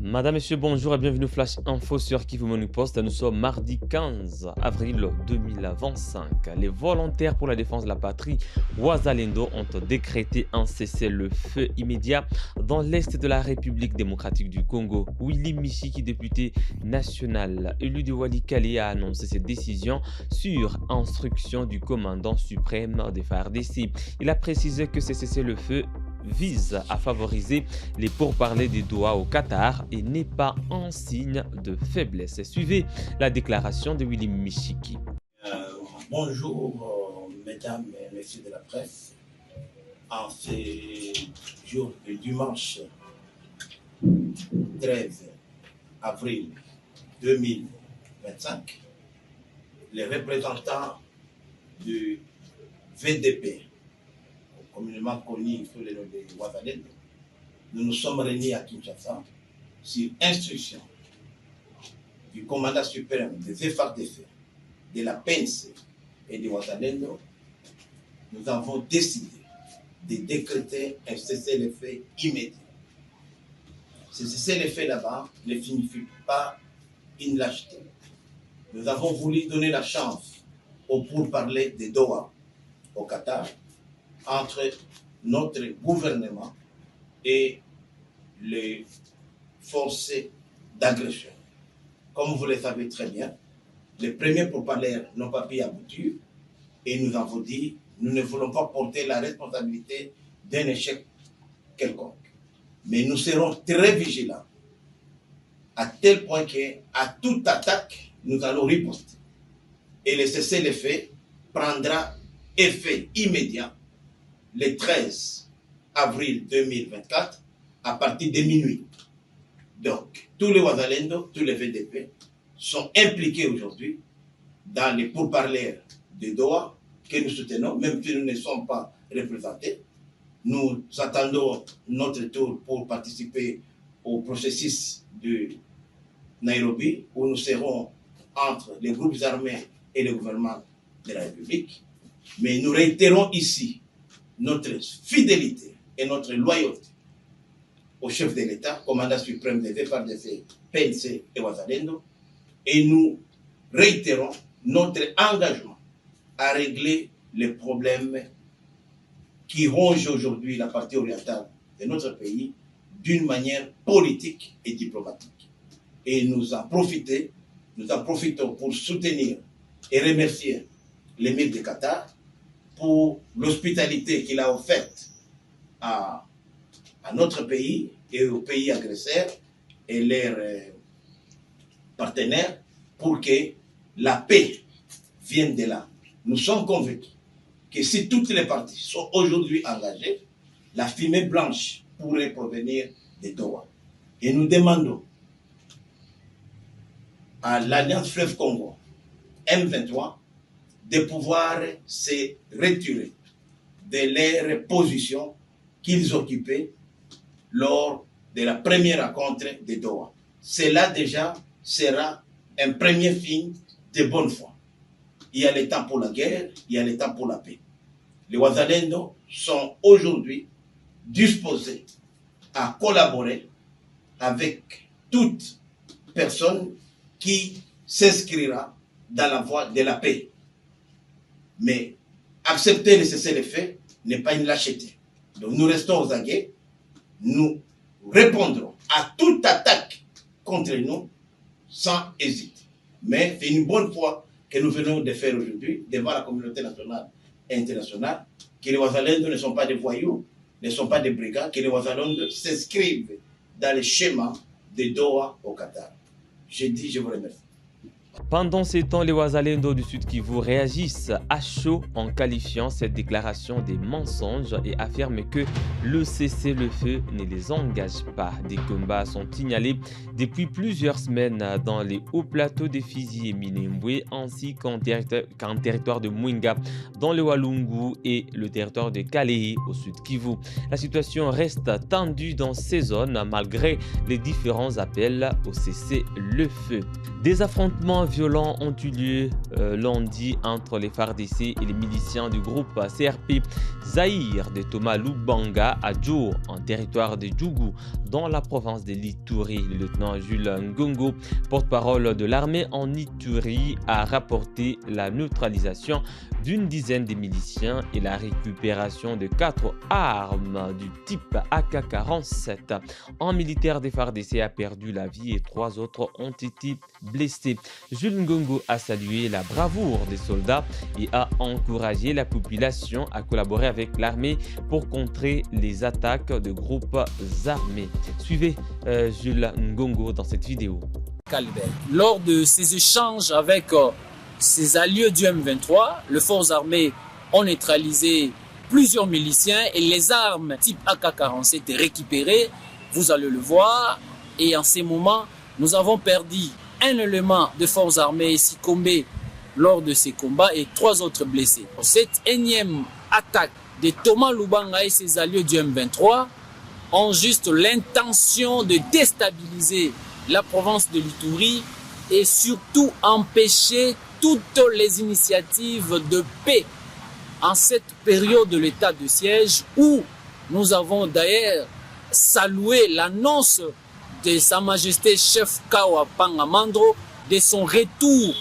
Madame, Monsieur, bonjour et bienvenue au Flash Info sur Kivu Morning Post. Nous sommes mardi 15 avril 2025. Les volontaires pour la défense de la patrie, Wazalendo, ont décrété un cessez-le-feu immédiat dans l'est de la République démocratique du Congo. Willy Michiki, député national élu de Walikale, a annoncé cette décision sur instruction du commandant suprême des FARDC. Il a précisé que ce cessez-le-feu vise à favoriser les pourparlers des Doha au Qatar et n'est pas un signe de faiblesse. Suivez la déclaration de Willy Michiki. Bonjour mesdames et messieurs de la presse. En ce jour de dimanche 13 avril 2025, les représentants du VDP, communément connu sous le nom de Wazalendo, nous nous sommes réunis à Kinshasa sur instruction du commandant suprême des FARDC, de la PNC et de Wazalendo. Nous avons décidé de décréter un cessez-le-feu immédiat. Ce cessez-le-feu là-bas ne signifie pas une lâcheté. Nous avons voulu donner la chance au pourparlers de Doha au Qatar entre notre gouvernement et les forces d'agression. Comme vous le savez très bien, les premiers pourparlers n'ont pas pu aboutir et nous avons dit nous ne voulons pas porter la responsabilité d'un échec quelconque. Mais nous serons très vigilants à tel point qu'à toute attaque, nous allons riposter. Et le cessez-le-feu prendra effet immédiat le 13 avril 2024 à partir de minuit. Donc, tous les Wazalendo, tous les VDP sont impliqués aujourd'hui dans les pourparlers de Doha que nous soutenons, même si nous ne sommes pas représentés. Nous attendons notre tour pour participer au processus de Nairobi, où nous serons entre les groupes armés et le gouvernement de la République. Mais nous réitérons ici notre fidélité et notre loyauté au chef de l'État, commandant suprême des FARDC, PNC et Wazalendo, et nous réitérons notre engagement à régler les problèmes qui rongent aujourd'hui la partie orientale de notre pays d'une manière politique et diplomatique. Et nous en profitons pour soutenir et remercier l'émir de Qatar pour l'hospitalité qu'il a offerte à notre pays et aux pays agresseurs et leurs partenaires pour que la paix vienne de là. Nous sommes convaincus que si toutes les parties sont aujourd'hui engagées, la fumée blanche pourrait provenir de Doha. Et nous demandons à l'Alliance Fleuve Congo, M23, de pouvoir se retirer de leurs positions qu'ils occupaient lors de la première rencontre de Doha. Cela déjà sera un premier signe de bonne foi. Il y a le temps pour la guerre, il y a le temps pour la paix. Les Wazalendo sont aujourd'hui disposés à collaborer avec toute personne qui s'inscrira dans la voie de la paix. Mais accepter le cessez-le-feu n'est pas une lâcheté. Donc nous restons aux aguets, nous répondrons à toute attaque contre nous sans hésiter. Mais c'est une bonne fois que nous venons de faire aujourd'hui devant la communauté nationale et internationale, que les Wazalendo ne sont pas des voyous, ne sont pas des brigands, que les Wazalendo s'inscrivent dans le schéma de Doha au Qatar. Je dis, je vous remercie. Pendant ces temps, les Wazalendo du Sud Kivu réagissent à chaud en qualifiant cette déclaration des mensonges et affirment que le cessez-le-feu ne les engage pas. Des combats sont signalés depuis plusieurs semaines dans les hauts plateaux de Fizi et Minembwe ainsi qu'en territoire de Mwenga dans le Walungu et le territoire de Kalehe au Sud Kivu. La situation reste tendue dans ces zones malgré les différents appels au cessez-le-feu. Des affrontements affrontements violents ont eu lieu lundi entre les FARDC et les miliciens du groupe CRP Zahir de Thomas Lubanga à Djo, en territoire de Djougou, dans la province de l'Ituri. Le lieutenant Jules Ngongo, porte-parole de l'armée en Ituri, a rapporté la neutralisation d'une dizaine de miliciens et la récupération de 4 armes du type AK-47. Un militaire des FARDC a perdu la vie et 3 autres ont été blessés. Jules Ngongo a salué la bravoure des soldats et a encouragé la population à collaborer avec l'armée pour contrer les attaques de groupes armés. Suivez Jules Ngongo dans cette vidéo. Lors de ces échanges avec ces alliés du M23, les forces armées ont neutralisé plusieurs miliciens et les armes type AK-47 étaient récupérées, vous allez le voir. Et en ces moments, nous avons perdu un élément de forces armées succombé lors de ces combats et 3 autres blessés. Cette énième attaque de Thomas Lubanga et ses alliés du M23 ont juste l'intention de déstabiliser la province de l'Ituri et surtout empêcher toutes les initiatives de paix en cette période de l'état de siège où nous avons d'ailleurs salué l'annonce de Sa Majesté chef Kawa Pangamandro de son retour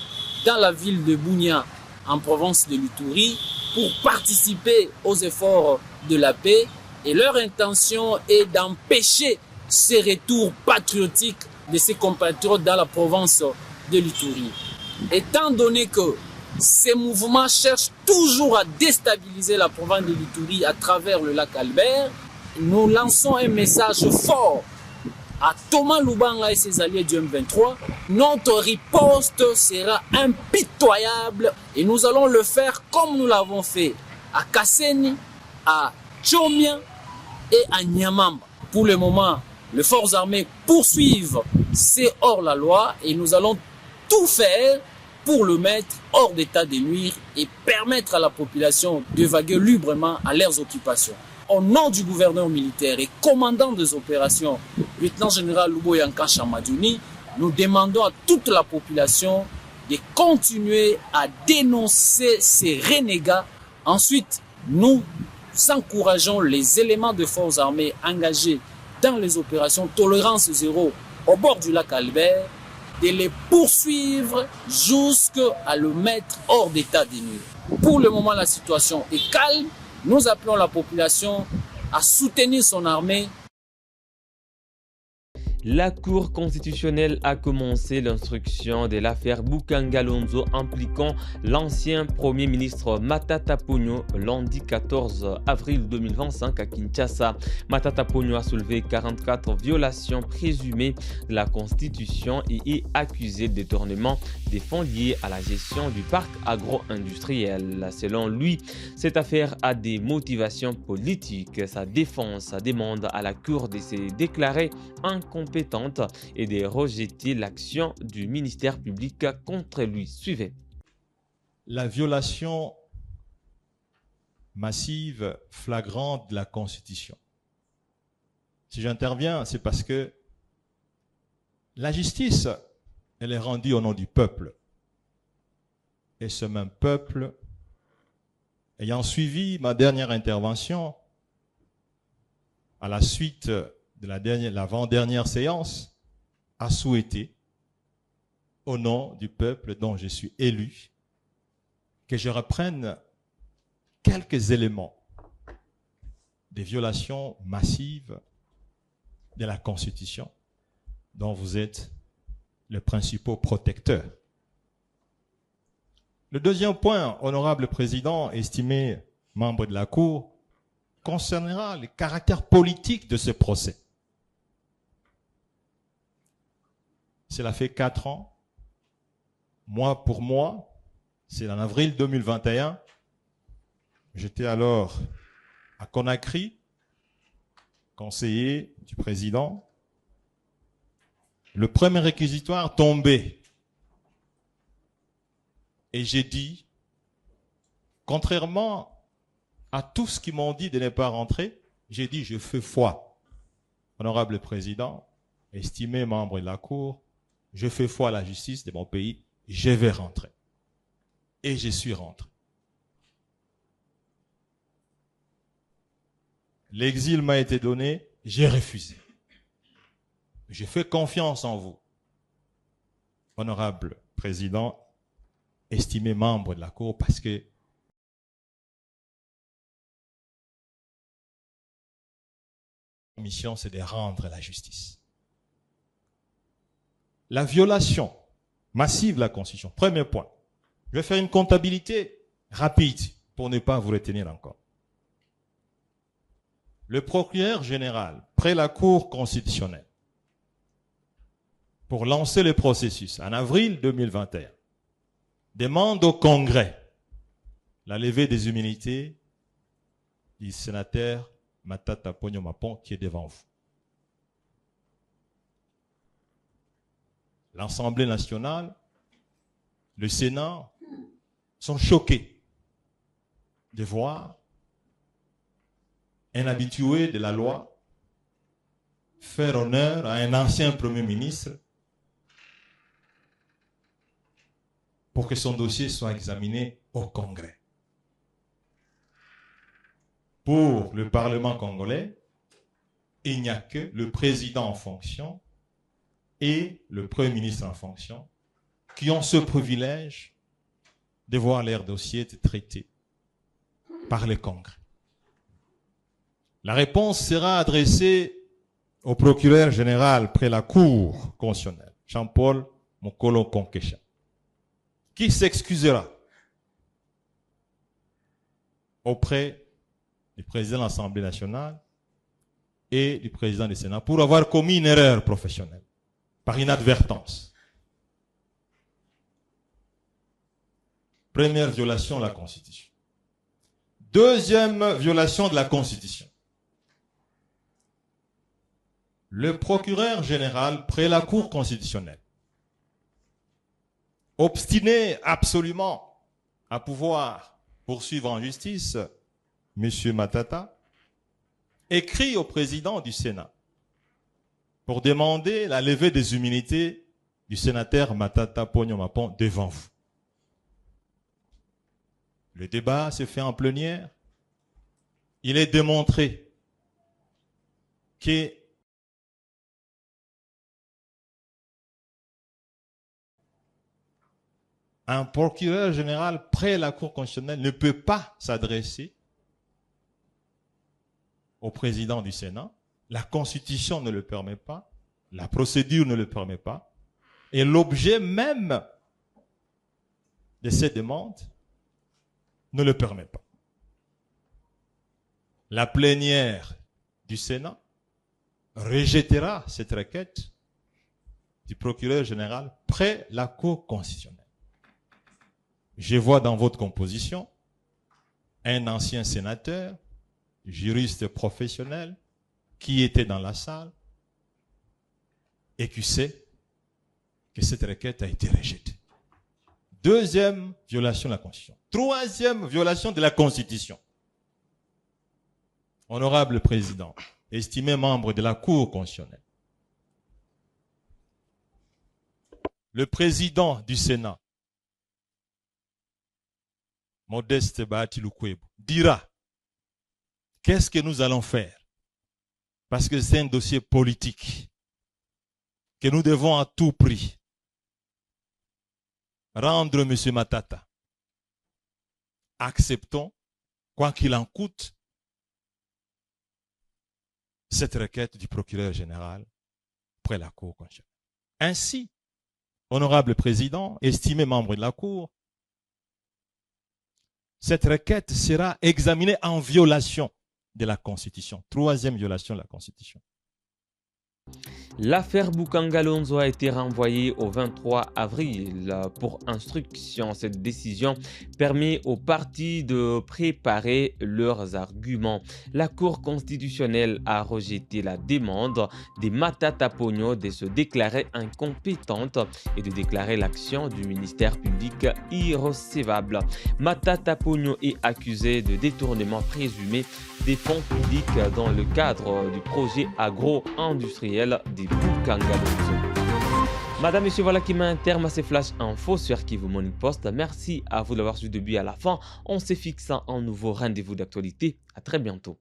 dans la ville de Bunia en province de l'Ituri pour participer aux efforts de la paix, et leur intention est d'empêcher ces retours patriotiques de ses compatriotes dans la province de l'Ituri. Étant donné que ces mouvements cherchent toujours à déstabiliser la province de l'Ituri à travers le lac Albert, nous lançons un message fort à Thomas Lubanga et ses alliés du M23. Notre riposte sera impitoyable et nous allons le faire comme nous l'avons fait à Kasseni, à Tchomia et à Nyamamba. Pour le moment, les forces armées poursuivent ces hors-la-loi et nous allons tout faire pour le mettre hors d'état de nuire et permettre à la population de vaguer librement à leurs occupations. Au nom du gouverneur militaire et commandant des opérations, lieutenant-général Luboyanka Chamadjouni, nous demandons à toute la population de continuer à dénoncer ces renégats. Ensuite, nous encourageons les éléments de forces armées engagés dans les opérations Tolérance Zéro au bord du lac Albert, de les poursuivre jusqu'à le mettre hors d'état de nuire. Pour le moment, la situation est calme. Nous appelons la population à soutenir son armée. La Cour constitutionnelle a commencé l'instruction de l'affaire Boukangalonzo impliquant l'ancien Premier ministre Matata Ponyo lundi 14 avril 2025 à Kinshasa. Matata Ponyo a soulevé 44 violations présumées de la Constitution et est accusé de détournement des fonds liés à la gestion du parc agro-industriel. Selon lui, cette affaire a des motivations politiques. Sa défense demande à la Cour de se déclarer incompétente et de rejeter l'action du ministère public contre lui. Suivez. La violation massive, flagrante de la Constitution. Si j'interviens, c'est parce que la justice, elle est rendue au nom du peuple. Et ce même peuple, ayant suivi ma dernière intervention, à la suite de l'avant-dernière séance, a souhaité, au nom du peuple dont je suis élu, que je reprenne quelques éléments des violations massives de la Constitution dont vous êtes le principal protecteur. Le deuxième point, honorable président, estimé membre de la Cour, concernera le caractère politique de ce procès. Cela fait 4 ans, mois pour mois, c'est en avril 2021. J'étais alors à Conakry, conseiller du président. Le premier réquisitoire tombait. Et j'ai dit, contrairement à tous ce qui m'ont dit de ne pas rentrer, j'ai dit, je fais foi. Honorable président, estimé membre de la Cour, je fais foi à la justice de mon pays, je vais rentrer. Et je suis rentré. L'exil m'a été donné, j'ai refusé. J'ai fait confiance en vous, honorable président, estimé membre de la Cour, parce que la mission, c'est de rendre la justice. La violation massive de la Constitution, premier point. Je vais faire une comptabilité rapide pour ne pas vous retenir encore. Le procureur général, près la Cour constitutionnelle, pour lancer le processus en avril 2021, demande au Congrès la levée des immunités du sénateur Matata Ponyo Mapon qui est devant vous. L'Assemblée nationale, le Sénat sont choqués de voir un habitué de la loi faire honneur à un ancien Premier ministre pour que son dossier soit examiné au Congrès. Pour le Parlement congolais, il n'y a que le président en fonction et le Premier ministre en fonction qui ont ce privilège de voir leur dossier être traité par le Congrès. La réponse sera adressée au procureur général près la Cour constitutionnelle, Jean-Paul Mokolo Konkesha, qui s'excusera auprès du président de l'Assemblée nationale et du président du Sénat pour avoir commis une erreur professionnelle par inadvertance. Première violation de la Constitution. Deuxième violation de la Constitution. Le procureur général près la Cour constitutionnelle, obstiné absolument à pouvoir poursuivre en justice M. Matata, écrit au président du Sénat pour demander la levée des immunités du sénateur Matata Ponyo Mapon devant vous. Le débat se fait en plénière. Il est démontré que un procureur général près la Cour constitutionnelle ne peut pas s'adresser au président du Sénat. La Constitution ne le permet pas. La procédure ne le permet pas. Et l'objet même de cette demande ne le permet pas. La plénière du Sénat rejettera cette requête du procureur général près la Cour constitutionnelle. Je vois dans votre composition un ancien sénateur, juriste professionnel, qui était dans la salle et qui sait que cette requête a été rejetée. Deuxième violation de la Constitution. Troisième violation de la Constitution. Honorable président, estimé membre de la Cour constitutionnelle, le président du Sénat, Modeste Bahati Lukwebo, dira qu'est-ce que nous allons faire, parce que c'est un dossier politique que nous devons à tout prix rendre M. Matata. Acceptons, quoi qu'il en coûte, cette requête du procureur général près la Cour constitutionnelle. Ainsi, honorable président, estimé membre de la Cour, cette requête sera examinée en violation de la Constitution. Troisième violation de la Constitution. L'affaire Boukangalonzo a été renvoyée au 23 avril pour instruction. Cette décision permet aux parties de préparer leurs arguments. La Cour constitutionnelle a rejeté la demande de Matata Ponyo de se déclarer incompétente et de déclarer l'action du ministère public irrecevable. Matata Ponyo est accusé de détournement présumé des fonds publics dans le cadre du projet agro-industriel des Boukangalonzo. Madame, Monsieur, voilà qui met un terme à ces Flash Info sur Kivu Morning Post. Merci à vous de l'avoir suivi du début à la fin. On s'est fixé un nouveau rendez-vous d'actualité. À très bientôt.